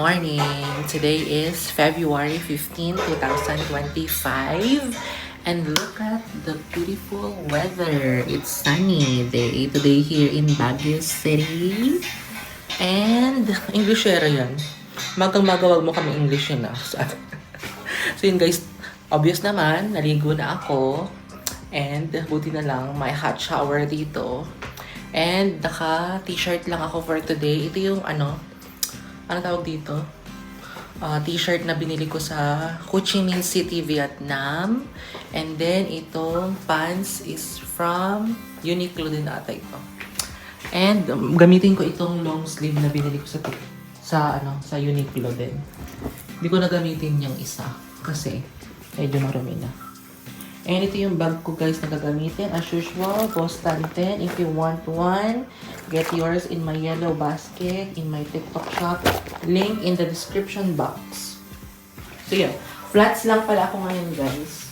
morning! Today is February 15, 2025. And look at the beautiful weather. It's sunny day today here in Baguio City. And Englishera yan. Magang-magawag mo kami English yun ah. So yun guys, obvious naman, naligo na ako. And buti na lang, may hot shower dito. And naka-t-shirt lang ako for today. Ito yung ano tawag dito? T-shirt na binili ko sa Ho Chi Minh City, Vietnam. And then itong pants is from Uniqlo din ata ito. And gamitin ko itong long sleeve na binili ko sa Uniqlo din. Hindi ko na gamitin yung isa kasi medyo marumi na. And ito yung bag ko guys na gagamitin. As usual, Boss Tan 10. If you want one, get yours in my yellow basket, in my TikTok shop. Link in the description box. So yun, flats lang pala ako ngayon guys.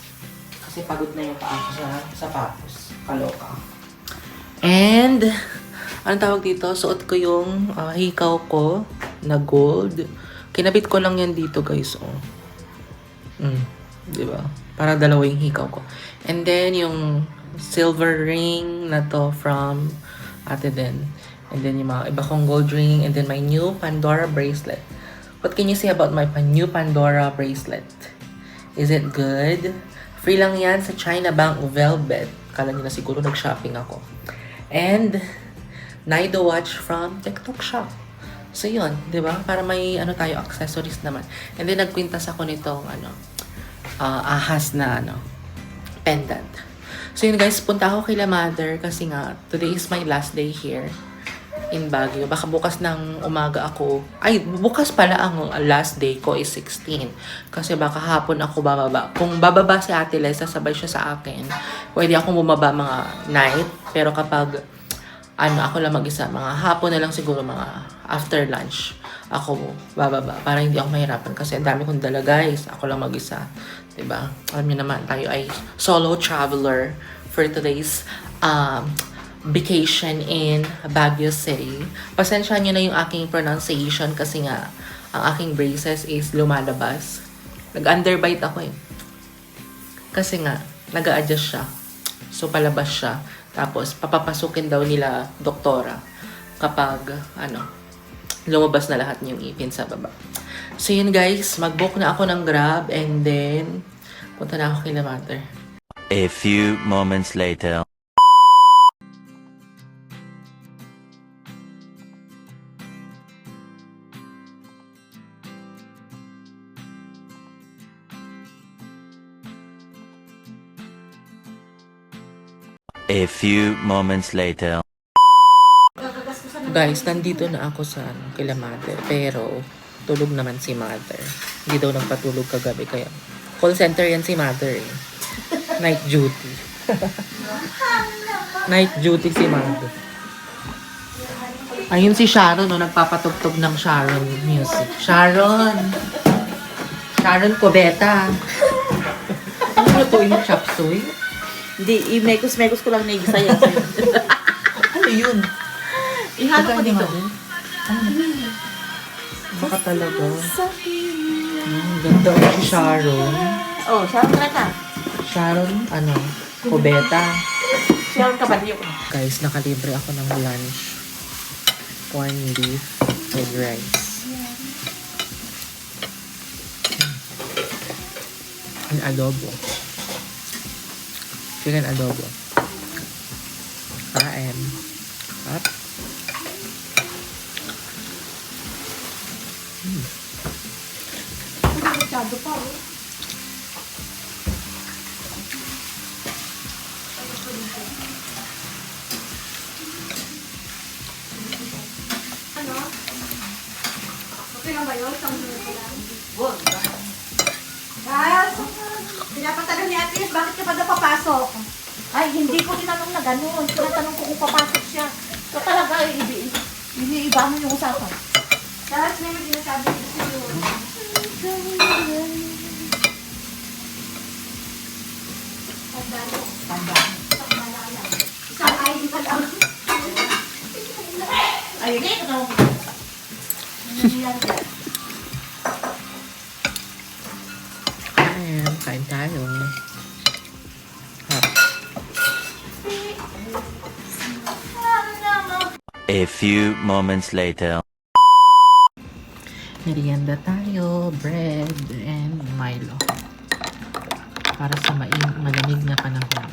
Kasi pagod na yung paa ko sa sapatos. Kaloka. And, anong tawag dito? Suot ko yung hikaw ko na gold. Kinabit ko lang yan dito guys. Diba? Para dalawa yung hikaw ko. And then, yung silver ring na to from Ate Den. And then, yung mga iba kong gold ring. And then, my new Pandora bracelet. What can you say about my new Pandora bracelet? Is it good? Free lang yan sa China Bank Velvet. Kala nyo na siguro nag-shopping ako. And, Nido watch from TikTok shop. So, yun. Diba? Para may tayo, accessories naman. And then, nagkwintas ako nitong ahas na pendant. So yun guys, punta ako kay La Mother kasi nga today is my last day here in Baguio. Baka bukas ng umaga ako, bukas pala ang last day ko is 16. Kasi baka hapon ako bababa. Kung bababa si Ate Les, sasabay siya sa akin. Pwede akong bumaba mga night. Pero kapag ako lang mag-isa, mga hapon na lang siguro, mga after lunch ako bababa para hindi ako mahirapan kasi ang dami kong dala guys. Ako lang mag-isa. Diba? Alam niyo naman, tayo ay solo traveler for today's vacation in Baguio City. Pasensya niyo na yung aking pronunciation kasi nga ang aking braces is lumalabas. Nag-underbite ako eh. Kasi nga, nag-a-adjust siya. So, palabas siya. Tapos, papapasukin daw nila doktora kapag, lumabas na lahat yung ipin sa baba. So, yun guys, mag-book na ako ng Grab and then, punta na ako kay La Mother. A few moments later. A few moments later. Guys, nandito na ako sa kay La Mother. Pero, tulog naman si Mother. Hindi daw nagpatulog kagabi. Kaya, call center yan si Mother eh. Night duty. Night duty si Mother. Ayun si Sharon, nagpapatugtog ng Sharon music. Sharon! Sharon Cubeta. Ano mo ito yung chop suey? Hindi, i-mekos ko lang na igisaya. Ano yun? Ihalo ko dito. Baka talaga. Ganda si Sharon. Oh, Sharon ka. Sharon, Cubeta. Sharon ka ba niyo? Guys, nakalibre ako ng lunch. Corned beef with rice. And adobo. Chicken adobo. Kain. At Masyado pa, oh. Okay lang ba yun? Isang minuto lang. Guys, Pinapatanong ni Ate Liz, bakit ka pa daw papasok? ay, hindi ko tinanong na gano'n. Tinatanong ko kung papasok siya. So talaga, iniiba mo yung usapan. Dahil may sinasabi dito sa'yo. Tanda mo. Tanda. Isang malala. Isang ID ka lang. Ayun, ito. Nangyayari ka. tayo. Hop. A few moments later. Merienda tayo, bread and Milo. Para sa malamig na panahon.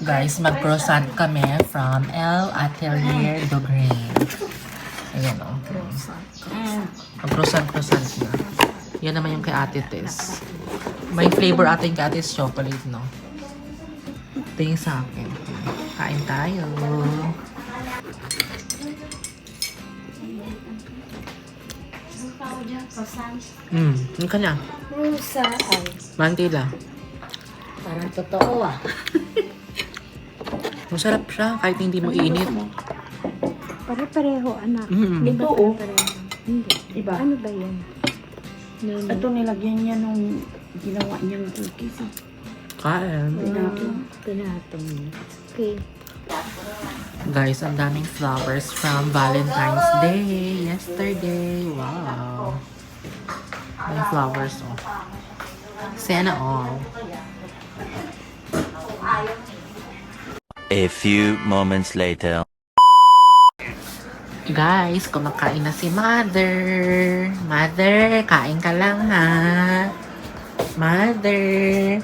Guys, mag-croissant kami from El Atelier du Grain. Ayan o. Mag-croissant na. Yan naman yung kay Ate Tess. May flavor atin kay Ate Tess chocolate, no? Ito yung sa akin. Kain tayo. Yung kanya. Rusa ay. Mantila. Parang totoo ah. Masarap siya kahit hindi mo iinit. Pare-pareho, anak. Mm. Di ba Oo. pare-pareho? Hindi. Iba. Ano ba yan? Ito nilagyan niya nung ginawa niyang cookies. Kain. Pinatong niya. Okay. Guys, ang daming flowers from Valentine's Day yesterday. Wow. May flowers, oh. Sana all. A few moments later. Guys, kumakain na si Mother. Mother, kain ka lang ha. Mother.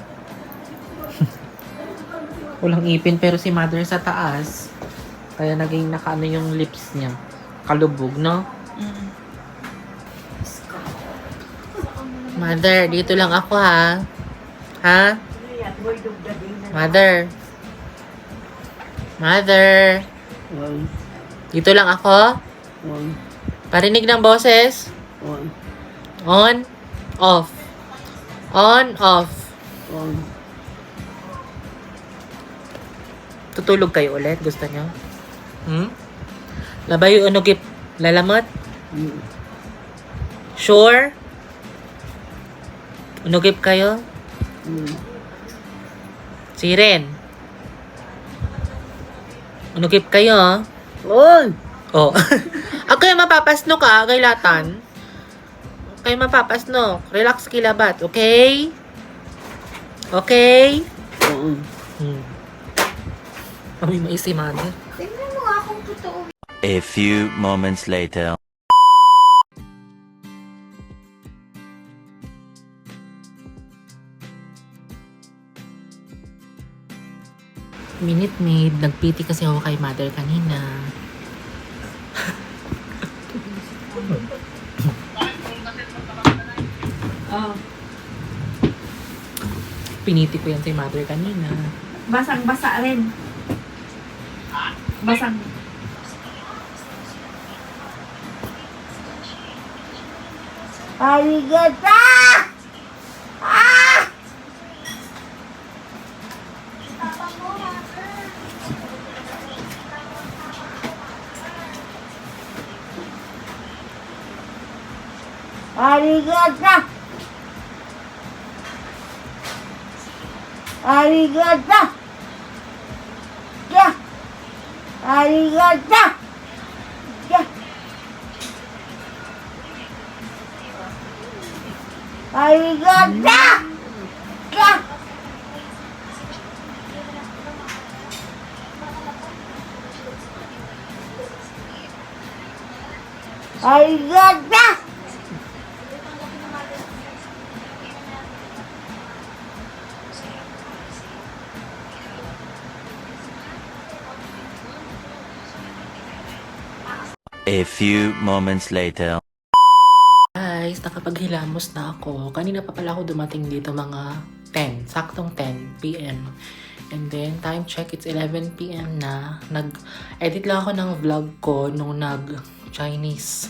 Walang ipin pero si Mother sa taas. Kaya naging nakaano yung lips niya. Kalubog, no? Mother, dito lang ako ha. Ha? Mother. Mother. Dito lang ako? Parinig ng boses? On? Off. On, off. Tutulog kayo ulit? Gusto nyo? Labay yung unugip. Lalamot? Sure? Unugip kayo? Siren? Unugip kayo? Oy! Oh. Ako yung mapapasno ka, gaylatan. Kayo mapapasno. Relax kilabat, okay? Okay? Kami may si Mother. Tingnan mo nga kung totoo. A few moments later. Minute Maid, nagpiti kasi ako kay Mother kanina. Piniti ko yan si Mother kanina. Basang-basa rin. Basang. Arigata! Arigata! Arigata! Yeah! Arigata! Yeah! Arigata! Yeah! Arigata! A few moments later. guys, nakapaghilamos na ako. Kanina pa pala ako dumating dito mga 10, saktong 10 p.m. And then, time check, it's 11 p.m. na. Nag-edit lang ako ng vlog ko nung nag-Chinese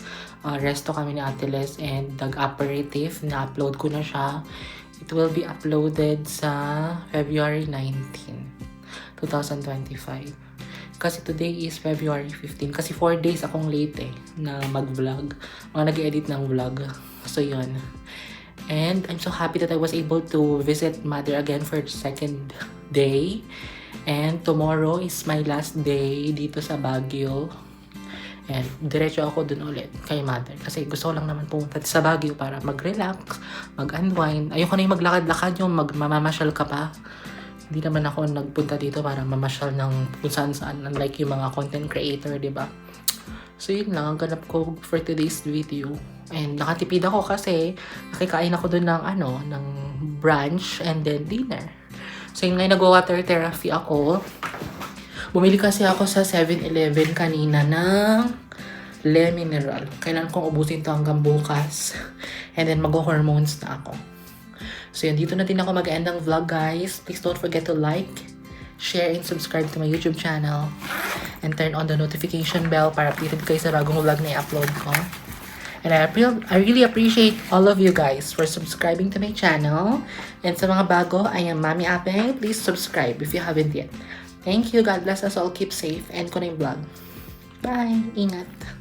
resto kami ni Ate Les and nag-aperitif. Na-upload ko na siya. It will be uploaded sa February 19, 2025. Kasi today is February 15. Kasi 4 days akong late na mag-vlog. Mga nag-edit ng vlog. So, yun. And I'm so happy that I was able to visit Mother again for the second day. And tomorrow is my last day dito sa Baguio. And diretso ako dun ulit kay Mother. Kasi gusto ko lang naman pumunta sa Baguio para mag-relax, mag-unwind. Ayoko na yung maglakad-lakad, yung mamamasyal ka pa. Hindi naman ako nagpunta dito para mamasyal ng kung saan-saan. Unlike yung mga content creator, di ba? So, yun lang. Ang ganap ko for today's video. And nakatipid ako kasi nakikain ako dun ng brunch and then dinner. So, yun ngayon nag-water therapy ako. Bumili kasi ako sa 7-Eleven kanina ng Le Mineral. Kailangan kong ubusin to hanggang bukas. And then mag-hormones na ako. So yun, dito na din ako mag-end ng vlog, guys. Please don't forget to like, share, and subscribe to my YouTube channel. And turn on the notification bell para updated kayo sa bagong vlog na i-upload ko. And I really appreciate all of you guys for subscribing to my channel. And sa mga bago, I am Mami Apeng. Please subscribe if you haven't yet. Thank you. God bless us all. Keep safe. End ko na yung vlog. Bye. Ingat.